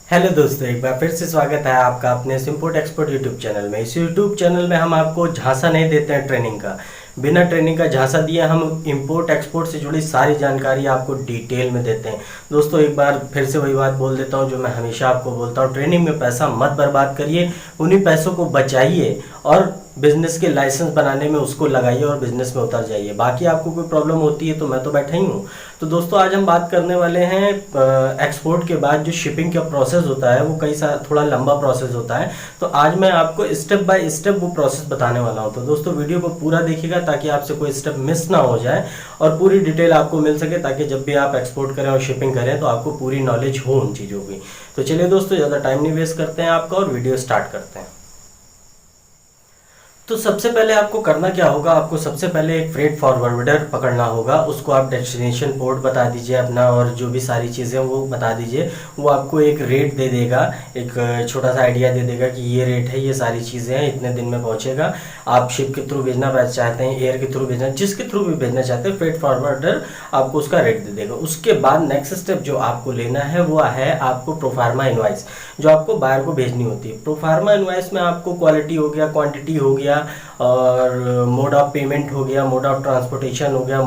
Hello दोस्तों, एक बार फिर से स्वागत है आपका अपने इम्पोर्ट एक्सपोर्ट यूट्यूब चैनल में। इस यूट्यूब चैनल में हम आपको झांसा नहीं देते हैं ट्रेनिंग का। बिना ट्रेनिंग का झांसा दिए हम इंपोर्ट एक्सपोर्ट से जुड़ी सारी जानकारी आपको डिटेल में देते हैं। दोस्तों, एक बार फिर से वही बात बोल देता हूँ जो मैं हमेशा आपको बोलता हूँ, ट्रेनिंग में पैसा मत बर्बाद करिए, उन्हीं पैसों को बचाइए और बिजनेस के लाइसेंस बनाने में उसको लगाइए और बिजनेस में उतर जाइए। बाकी आपको कोई प्रॉब्लम होती है तो मैं तो बैठा ही हूँ। तो दोस्तों, आज हम बात करने वाले हैं एक्सपोर्ट के बाद जो शिपिंग का प्रोसेस होता है वो कई सारा थोड़ा लंबा प्रोसेस होता है। तो आज मैं आपको स्टेप बाय स्टेप वो प्रोसेस बताने वाला हूँ। तो दोस्तों, वीडियो को पूरा देखिएगा ताकि आपसे कोई स्टेप मिस ना हो जाए और पूरी डिटेल आपको मिल सके, ताकि जब भी आप एक्सपोर्ट करें और शिपिंग करें तो आपको पूरी नॉलेज हो उन चीज़ों की। तो चलिए दोस्तों, ज़्यादा टाइम नहीं वेस्ट करते हैं आपका और वीडियो स्टार्ट करते हैं। तो सबसे पहले आपको करना क्या होगा, आपको सबसे पहले एक फ्रेट फॉरवर्डर पकड़ना होगा। उसको आप डेस्टिनेशन पोर्ट बता दीजिए अपना और जो भी सारी चीज़ें वो बता दीजिए। वो आपको एक रेट दे देगा, एक छोटा सा आइडिया दे देगा कि ये रेट है, ये सारी चीज़ें हैं, इतने दिन में पहुंचेगा। आप शिप के थ्रू भेजना चाहते हैं, एयर के थ्रू भेजना, जिसके थ्रू भी भेजना चाहते हैं, फ्रेट फॉरवर्डर आपको उसका रेट दे देगा। उसके बाद नेक्स्ट स्टेप जो आपको लेना है वो है आपको प्रोफार्मा इनवाइस, जो आपको बायर को भेजनी होती है। प्रोफार्मा इनवाइस में आपको क्वालिटी हो गया, क्वांटिटी हो गया और मोड ऑफ पेमेंट हो गया, मोड ऑफ ट्रांसपोर्टेशन हो गया,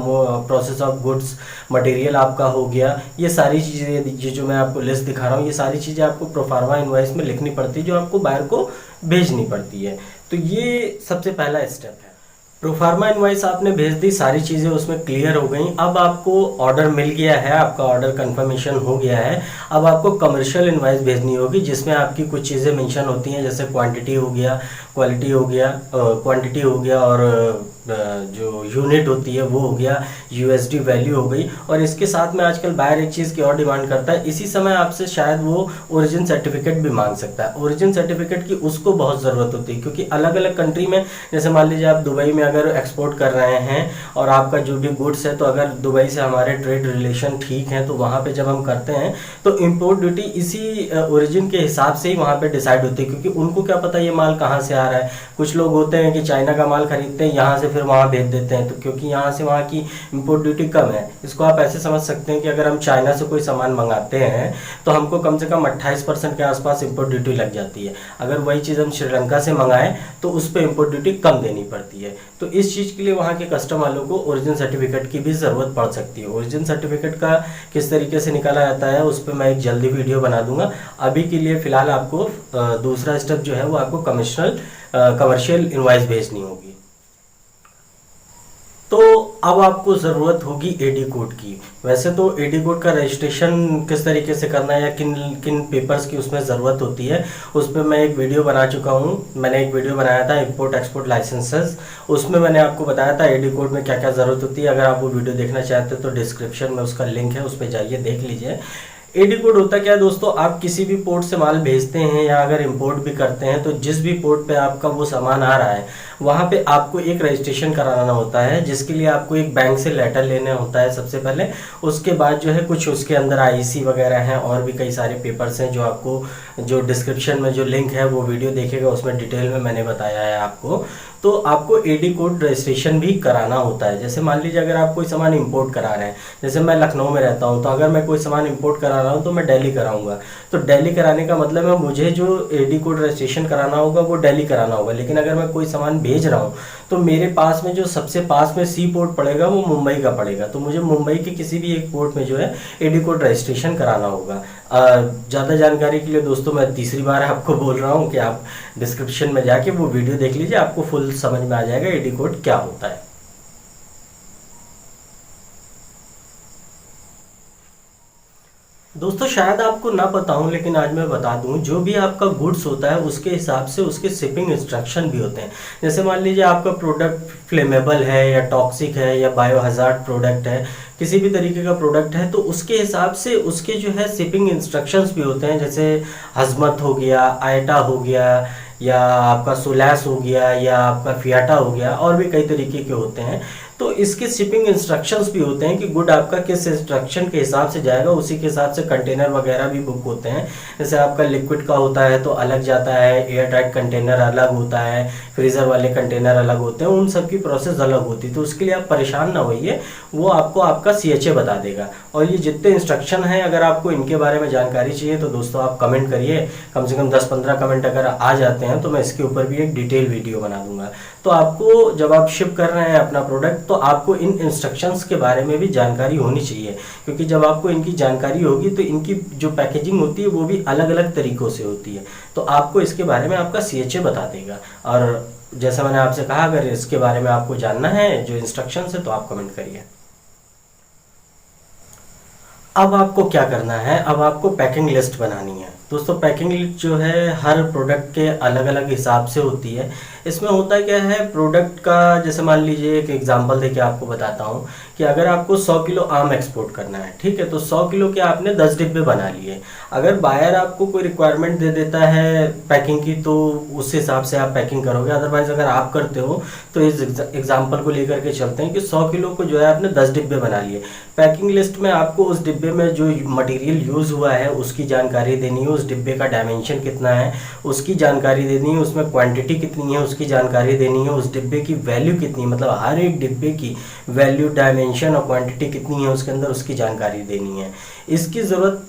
प्रोसेस ऑफ गुड्स मटेरियल आपका हो गया। ये सारी चीज़ें जो मैं आपको लिस्ट दिखा रहा हूँ, ये सारी चीज़ें आपको प्रोफार्मा इनवॉइस में लिखनी पड़ती है, जो आपको बायर को भेजनी पड़ती है। तो ये सबसे पहला स्टेप है। प्रोफार्मा इनवॉइस आपने भेज दी, सारी चीज़ें उसमें क्लियर हो गई। अब आपको ऑर्डर मिल गया है, आपका ऑर्डर कंफर्मेशन हो गया है। अब आपको कमर्शियल इनवॉइस भेजनी होगी, जिसमें आपकी कुछ चीज़ें मेंशन होती हैं, जैसे क्वांटिटी हो गया, क्वालिटी हो गया, क्वांटिटी हो गया और जो यूनिट होती है वो हो गया, यूएसडी वैल्यू हो गई। और इसके साथ में आजकल बायर एक चीज़ की और डिमांड करता है, इसी समय आपसे शायद वो ओरिजिन सर्टिफिकेट भी मांग सकता है। ओरिजिन सर्टिफिकेट की उसको बहुत ज़रूरत होती है, क्योंकि अलग अलग कंट्री में, जैसे मान लीजिए आप दुबई में अगर एक्सपोर्ट कर रहे हैं और आपका जो भी गुड्स है, तो अगर दुबई से हमारे ट्रेड रिलेशन ठीक हैं तो वहाँ पे जब हम करते हैं तो इम्पोर्ट ड्यूटी इसी ओरिजिन के हिसाब से ही वहाँ पे डिसाइड होती है, क्योंकि उनको क्या पता ये माल कहाँ से आ रहा है। कुछ लोग होते हैं कि चाइना का माल खरीदते हैं, यहाँ से फिर वहाँ भेज देते हैं, तो क्योंकि यहाँ से वहाँ की इम्पोर्ट ड्यूटी कम है। इसको आप ऐसे समझ सकते हैं कि अगर हम चाइना से कोई सामान मंगाते हैं तो हमको कम से कम 28% के आसपास इम्पोर्ट ड्यूटी लग जाती है। अगर वही चीज़ हम श्रीलंका से मंगाएं तो उस पर इम्पोर्ट ड्यूटी कम देनी पड़ती है। तो इस चीज़ के लिए वहाँ के कस्टम वालों को ओरिजिन सर्टिफिकेट की भी ज़रूरत पड़ सकती है। ओरिजिन सर्टिफिकेट का किस तरीके से निकाला जाता है उस पर मैं एक जल्दी वीडियो बना दूंगा। अभी के लिए फ़िलहाल आपको दूसरा स्टेप जो है वो आपको कमर्शियल इनवॉइस भेजनी होगी। तो अब आपको ज़रूरत होगी एडी कोड की। वैसे तो एडी कोड का रजिस्ट्रेशन किस तरीके से करना है या किन किन पेपर्स की उसमें ज़रूरत होती है, उस पर मैं एक वीडियो बना चुका हूँ। मैंने एक वीडियो बनाया था इंपोर्ट एक्सपोर्ट लाइसेंसेस, उसमें मैंने आपको बताया था एडी कोड में क्या क्या ज़रूरत होती है। अगर आप वो वीडियो देखना चाहते हो तो डिस्क्रिप्शन में उसका लिंक है, उस पर जाइए देख लीजिए। एडी कोड होता क्या है दोस्तों, आप किसी भी पोर्ट से माल भेजते हैं या अगर इंपोर्ट भी करते हैं तो जिस भी पोर्ट पे आपका वो सामान आ रहा है वहाँ पे आपको एक रजिस्ट्रेशन कराना होता है, जिसके लिए आपको एक बैंक से लेटर लेना होता है सबसे पहले। उसके बाद जो है कुछ उसके अंदर आईसी वगैरह हैं और भी कई सारे पेपर्स हैं, जो आपको जो डिस्क्रिप्शन में जो लिंक है वो वीडियो देखेगा, उसमें डिटेल में मैंने बताया है आपको। तो आपको एडी कोड रजिस्ट्रेशन भी कराना होता है। जैसे मान लीजिए अगर आप कोई सामान इंपोर्ट करा रहे हैं, जैसे मैं लखनऊ में रहता हूं, तो अगर मैं कोई सामान इंपोर्ट करा रहा हूं तो मैं दिल्ली कराऊंगा। तो दिल्ली कराने का मतलब है मुझे जो एडी कोड रजिस्ट्रेशन कराना होगा वो दिल्ली कराना होगा। लेकिन अगर मैं कोई सामान भेज रहा हूं तो मेरे पास में जो सबसे पास में सी पोर्ट पड़ेगा वो मुंबई का पड़ेगा, तो मुझे मुंबई के किसी भी एक पोर्ट में जो है एडी कोड रजिस्ट्रेशन कराना होगा। ज़्यादा जानकारी के लिए दोस्तों मैं तीसरी बार आपको बोल रहा हूँ कि आप डिस्क्रिप्शन में जाके वो वीडियो देख लीजिए, आपको फुल समझ में आ जाएगा एडी कोड क्या होता है। दोस्तों, शायद आपको ना पता हो लेकिन आज मैं बता दूं, जो भी आपका गुड्स होता है उसके हिसाब से उसके शिपिंग इंस्ट्रक्शन भी होते हैं। जैसे मान लीजिए आपका प्रोडक्ट फ्लेमेबल है या टॉक्सिक है या बायो हजार्ड प्रोडक्ट है, किसी भी तरीके का प्रोडक्ट है, तो उसके हिसाब से उसके जो है शिपिंग इंस्ट्रक्शंस भी होते हैं। जैसे हजमत हो गया, आयटा हो गया, या आपका सोलैस हो गया, या आपका फियाटा हो गया, और भी कई तरीके के होते हैं। तो इसके शिपिंग इंस्ट्रक्शंस भी होते हैं कि गुड आपका किस इंस्ट्रक्शन के हिसाब से जाएगा, उसी के हिसाब से कंटेनर वगैरह भी बुक होते हैं। जैसे आपका लिक्विड का होता है तो अलग जाता है, एयर टाइट कंटेनर अलग होता है, फ्रीज़र वाले कंटेनर अलग होते हैं, उन सब की प्रोसेस अलग होती है। तो उसके लिए आप परेशान ना होइए, वो आपको आपका CHA बता देगा। और ये जितने इंस्ट्रक्शन हैं, अगर आपको इनके बारे में जानकारी चाहिए तो दोस्तों आप कमेंट करिए, कम से कम 10-15 कमेंट अगर आ जाते हैं तो मैं इसके ऊपर भी एक डिटेल वीडियो बना दूंगा। तो आपको जब आप शिप कर रहे हैं अपना प्रोडक्ट, तो आपको इन इंस्ट्रक्शंस के बारे में भी जानकारी होनी चाहिए, क्योंकि जब आपको इनकी जानकारी होगी तो इनकी जो पैकेजिंग होती है वो भी अलग अलग तरीक़ों से होती है। तो आपको इसके बारे में आपका CHA बता देगा। और जैसा मैंने आपसे कहा, अगर इसके बारे में आपको जानना है जो इंस्ट्रक्शंस है तो आप कमेंट करिए। अब आपको क्या करना है, अब आपको पैकिंग लिस्ट बनानी है। दोस्तों पैकिंग लिस्ट जो है हर प्रोडक्ट के अलग अलग हिसाब से होती है। इसमें होता क्या है, प्रोडक्ट का जैसे मान लीजिए एक एग्जांपल देके आपको बताता हूँ कि अगर आपको 100 किलो आम एक्सपोर्ट करना है, ठीक है, तो 100 किलो के आपने 10 डिब्बे बना लिए। अगर बायर आपको कोई रिक्वायरमेंट दे देता है पैकिंग की तो उस हिसाब से आप पैकिंग करोगे। अदरवाइज अगर आप करते हो तो इस एग्जाम्पल को लेकर के चलते हैं कि 100 किलो को जो है आपने 10 डिब्बे बना लिए। पैकिंग लिस्ट में आपको उस डिब्बे में जो मटेरियल यूज़ हुआ है उसकी जानकारी देनी है, उस डिब्बे का डायमेंशन कितना है उसकी जानकारी देनी है, उसमें क्वांटिटी कितनी है उसकी जानकारी देनी है, उस डिब्बे की वैल्यू कितनी है, मतलब हर एक डिब्बे की वैल्यू, डायमेंशन और क्वांटिटी कितनी है उसके अंदर, उसकी जानकारी देनी है। इसकी ज़रूरत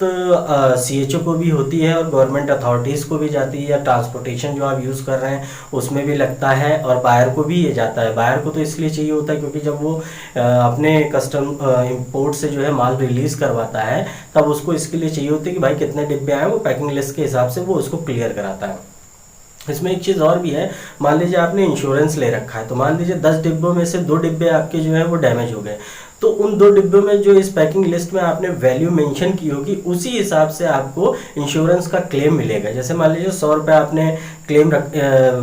CHO को भी होती है और गवर्नमेंट अथॉरिटीज़ को भी जाती है, या ट्रांसपोर्टेशन जो आप यूज़ कर रहे हैं उसमें भी लगता है, और बायर को भी ये जाता है। बायर को तो इसलिए चाहिए होता है क्योंकि जब वो अपने कस्टम इंपोर्ट से जो है माल रिलीज़ करवाता है तब उसको इसके लिए चाहिए होती है कि भाई कितने डिब्बे आए, वो पैकिंग लिस्ट के हिसाब से वो उसको क्लियर कराता है। इसमें एक चीज़ और भी है, मान लीजिए आपने इंश्योरेंस ले रखा है, तो मान लीजिए 10 डिब्बों में से 2 डिब्बे आपके जो है वो डैमेज हो गए, तो उन 2 डिब्बों में जो इस पैकिंग लिस्ट में आपने वैल्यू मेंशन की होगी उसी हिसाब से आपको इंश्योरेंस का क्लेम मिलेगा। जैसे मान लीजिए 100 रुपये आपने क्लेम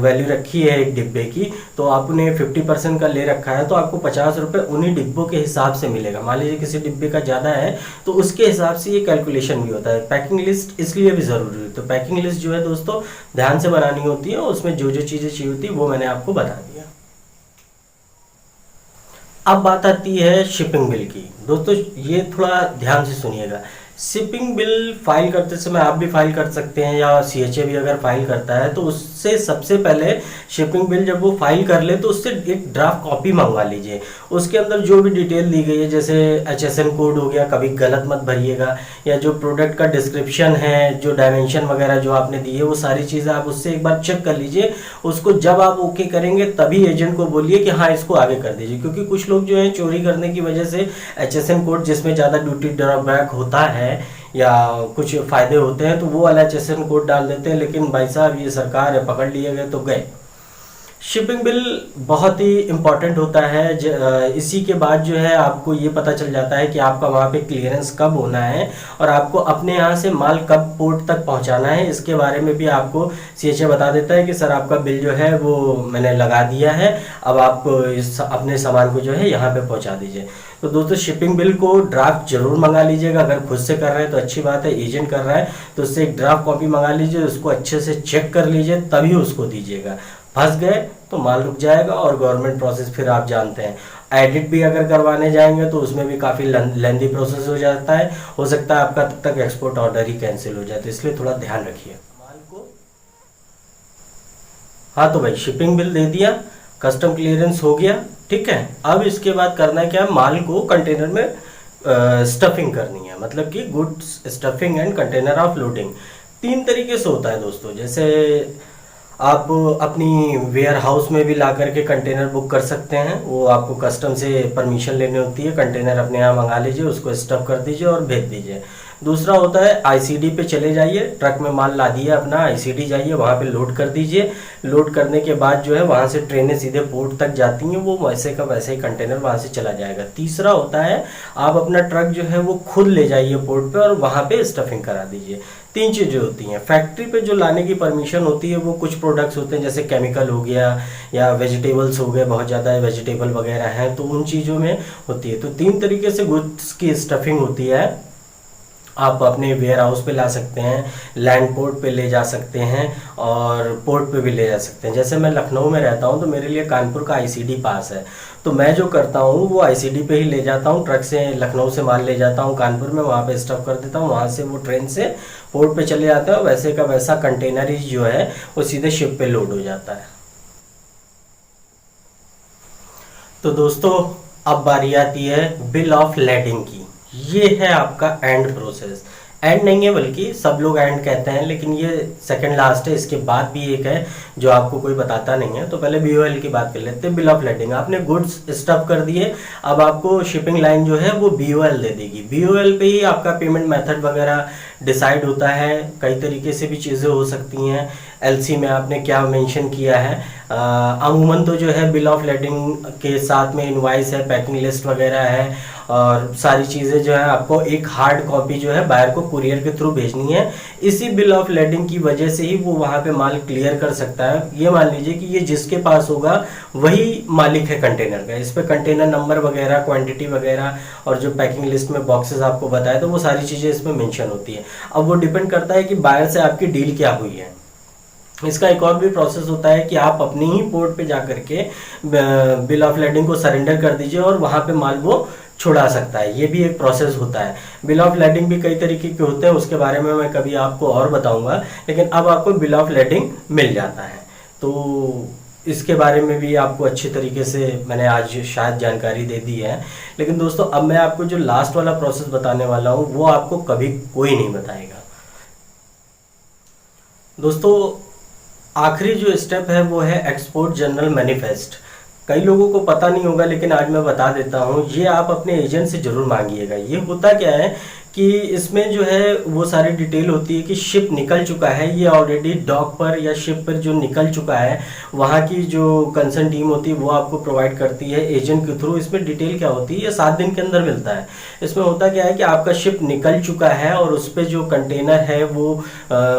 वैल्यू रखी है एक डिब्बे की, तो आपने 50% का ले रखा है तो आपको 50 रुपये उन्हीं डिब्बों के हिसाब से मिलेगा। मान लीजिए किसी डिब्बे का ज़्यादा है तो उसके हिसाब से ये कैलकुलेशन भी होता है। पैकिंग लिस्ट इसलिए भी ज़रूरी है। तो पैकिंग लिस्ट जो है दोस्तों ध्यान से बनानी होती है, उसमें जो जो चीज़ें चाहिए होती है वो मैंने आपको बता दिया। अब बात आती है शिपिंग बिल की। दोस्तों ये थोड़ा ध्यान से सुनिएगा। शिपिंग बिल फाइल करते समय आप भी फाइल कर सकते हैं, या CHA भी अगर फाइल करता है तो उससे सबसे पहले शिपिंग बिल जब वो फाइल कर ले तो उससे एक ड्राफ्ट कॉपी मंगवा लीजिए। उसके अंदर जो भी डिटेल दी गई है, जैसे HSN कोड हो गया, कभी गलत मत भरिएगा, या जो प्रोडक्ट का डिस्क्रिप्शन है, जो डायमेंशन वगैरह जो आपने दी है, वो सारी चीज़ें आप उससे एक बार चेक कर लीजिए। उसको जब आप ओके करेंगे तभी एजेंट को बोलिए कि हाँ इसको आगे कर दीजिए, क्योंकि कुछ लोग जो है चोरी करने की वजह से HSN कोड जिसमें ज़्यादा ड्यूटी ड्रॉबैक होता है या कुछ फ़ायदे होते हैं तो वो वाला HSN कोड डाल देते हैं, लेकिन भाई साहब ये सरकार है, पकड़ लिए गए तो गए। शिपिंग बिल बहुत ही इम्पॉर्टेंट होता है। इसी के बाद जो है आपको ये पता चल जाता है कि आपका वहाँ पे क्लियरेंस कब होना है और आपको अपने यहाँ से माल कब पोर्ट तक पहुँचाना है। इसके बारे में भी आपको CHA बता देता है कि सर आपका बिल जो है वो मैंने लगा दिया है, अब आप अपने सामान को जो है यहाँ पे पहुँचा दीजिए। तो दोस्तों शिपिंग बिल को ड्राफ्ट जरूर मंगा लीजिएगा। अगर खुद से कर रहे हैं तो अच्छी बात है, एजेंट कर रहा है तो उससे एक ड्राफ्ट कॉपी मंगा लीजिए, उसको अच्छे से चेक कर लीजिए तभी उसको दीजिएगा। फंस गए तो माल रुक जाएगा और गवर्नमेंट प्रोसेस फिर आप जानते हैं। एडिट भी अगर करवाने जाएंगे तो उसमें भी काफ़ी लेंदी प्रोसेस हो जाता है, हो सकता है आपका तब तक एक्सपोर्ट ऑर्डर ही कैंसिल हो जाए, तो इसलिए थोड़ा ध्यान रखिए माल को। हाँ तो भाई शिपिंग बिल दे दिया, कस्टम क्लियरेंस हो गया, ठीक है। अब इसके बाद करना है क्या, माल को कंटेनर में स्टफिंग करनी है, मतलब कि goods stuffing and container of loading. 3 तरीके से होता है दोस्तों। जैसे आप अपनी वेयर हाउस में भी ला करके कंटेनर बुक कर सकते हैं, वो आपको कस्टम से परमिशन लेनी होती है। कंटेनर अपने यहाँ मंगा लीजिए, उसको स्टफ कर दीजिए और भेज दीजिए। दूसरा होता है ICD पे चले जाइए, ट्रक में माल ला दिया अपना, ICD जाइए वहाँ पे लोड कर दीजिए। लोड करने के बाद जो है वहाँ से ट्रेनें सीधे पोर्ट तक जाती हैं, वो वैसे का वैसे ही कंटेनर वहाँ से चला जाएगा। तीसरा होता है आप अपना ट्रक जो है वो खुद ले जाइए पोर्ट पे और वहाँ पे स्टफिंग करा दीजिए। 3 चीज़ें होती हैं। फैक्ट्री पे जो लाने की परमिशन होती है वो कुछ प्रोडक्ट्स होते हैं, जैसे केमिकल हो गया या वेजिटेबल्स हो गए, बहुत ज़्यादा वेजिटेबल वगैरह हैं तो उन चीज़ों में होती है। तो 3 तरीके से गुड्स की स्टफिंग होती है। आप अपने वेयर हाउस पे ला सकते हैं, लैंड पोर्ट पे ले जा सकते हैं और पोर्ट पे भी ले जा सकते हैं। जैसे मैं लखनऊ में रहता हूँ तो मेरे लिए कानपुर का आईसीडी पास है, तो मैं जो करता हूँ वो आईसीडी पे ही ले जाता हूँ, ट्रक से लखनऊ से माल ले जाता हूँ कानपुर में, वहाँ पे स्टॉक कर देता हूँ, वहाँ से वो ट्रेन से पोर्ट पे चले जाता है, वैसे का वैसा कंटेनर ही जो है वो सीधे शिप पे लोड हो जाता है। तो दोस्तों अब बारी आती है बिल ऑफ लेडिंग की। ये है आपका एंड प्रोसेस, एंड नहीं है बल्कि सब लोग एंड कहते हैं, लेकिन ये सेकंड लास्ट है। इसके बाद भी एक है जो आपको कोई बताता नहीं है। तो पहले बीओएल की बात कर लेते हैं। बिल ऑफ लेडिंग, आपने गुड्स स्टफ कर दिए, अब आपको शिपिंग लाइन जो है वो बीओएल दे देगी। बीओएल पे ही आपका पेमेंट मेथड वगैरह डिसाइड होता है, कई तरीके से भी चीज़ें हो सकती हैं। एलसी में आपने क्या मेंशन किया है, अमूमन तो जो है बिल ऑफ लेडिंग के साथ में इनवाइस है, पैकिंग लिस्ट वगैरह है, और सारी चीज़ें जो है आपको एक हार्ड कॉपी जो है बायर को कुरियर के थ्रू भेजनी है। इसी बिल ऑफ लेडिंग की वजह से ही वो वहाँ पे माल क्लियर कर सकता है। ये मान लीजिए कि ये जिसके पास होगा वही मालिक है कंटेनर का। इस पे कंटेनर नंबर वगैरह, क्वांटिटी वगैरह और जो पैकिंग लिस्ट में बॉक्सेस आपको बताए तो वो सारी चीज़ें इसमें मेंशन होती है। अब वो डिपेंड करता है कि बायर से आपकी डील क्या हुई है। इसका एक और भी प्रोसेस होता है कि आप अपनी ही पोर्ट पे जाकर के बिल ऑफ लेडिंग को सरेंडर कर दीजिए और वहाँ पे माल वो छुड़ा सकता है। ये भी एक प्रोसेस होता है। बिल ऑफ लेडिंग भी कई तरीके के होते हैं, उसके बारे में मैं कभी आपको और बताऊंगा, लेकिन अब आपको बिल ऑफ लेडिंग मिल जाता है। तो इसके बारे में भी आपको अच्छी तरीके से मैंने आज शायद जानकारी दे दी है। लेकिन दोस्तों अब मैं आपको जो लास्ट वाला प्रोसेस बताने वाला हूँ वो आपको कभी कोई नहीं बताएगा। दोस्तों आखिरी जो स्टेप है वो है एक्सपोर्ट जनरल मैनिफेस्ट। कई लोगों को पता नहीं होगा, लेकिन आज मैं बता देता हूँ। ये आप अपने एजेंट से जरूर मांगिएगा। ये होता क्या है कि इसमें जो है वो सारी डिटेल होती है कि शिप निकल चुका है, ये ऑलरेडी डॉक पर या शिप पर जो निकल चुका है, वहाँ की जो कंसर्न टीम होती है वो आपको प्रोवाइड करती है एजेंट के थ्रू। इसमें डिटेल क्या होती है, ये 7 दिन के अंदर मिलता है। इसमें होता क्या है कि आपका शिप निकल चुका है और उस पर जो कंटेनर है वो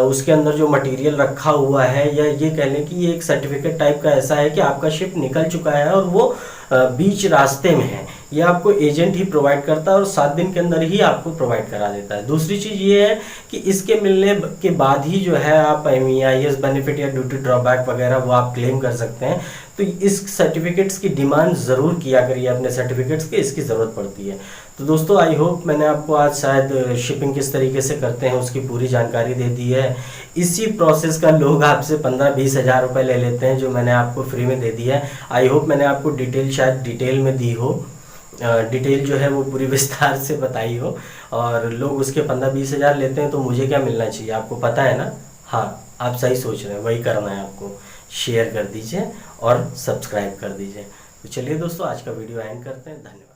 उसके अंदर जो मटेरियल रखा हुआ है, या ये कह लें कि ये एक सर्टिफिकेट टाइप का ऐसा है कि आपका शिप निकल चुका है और वो बीच रास्ते में है। ये आपको एजेंट ही प्रोवाइड करता है और 7 दिन के अंदर ही आपको प्रोवाइड करा देता है। दूसरी चीज़ ये है कि इसके मिलने के बाद ही जो है आप MEIS बेनिफिट या ड्यूटी ड्रॉबैक वगैरह वो आप क्लेम कर सकते हैं। तो इस सर्टिफिकेट्स की डिमांड ज़रूर किया करिए अपने सर्टिफिकेट्स की, इसकी ज़रूरत पड़ती है। तो दोस्तों आई होप मैंने आपको आज शायद शिपिंग किस तरीके से करते हैं उसकी पूरी जानकारी दे दी है। इसी प्रोसेस का लोग आपसे 15-20 हज़ार रुपये ले लेते हैं, जो मैंने आपको फ्री में दे दिया है। आई होप मैंने आपको डिटेल शायद डिटेल में दी हो, डिटेल जो है वो पूरी विस्तार से बताई हो, और लोग उसके 15-20 हज़ार लेते हैं तो मुझे क्या मिलना चाहिए आपको पता है ना। हाँ आप सही सोच रहे हैं, वही करना है आपको। शेयर कर दीजिए और सब्सक्राइब कर दीजिए। तो चलिए दोस्तों आज का वीडियो एंड करते हैं। धन्यवाद।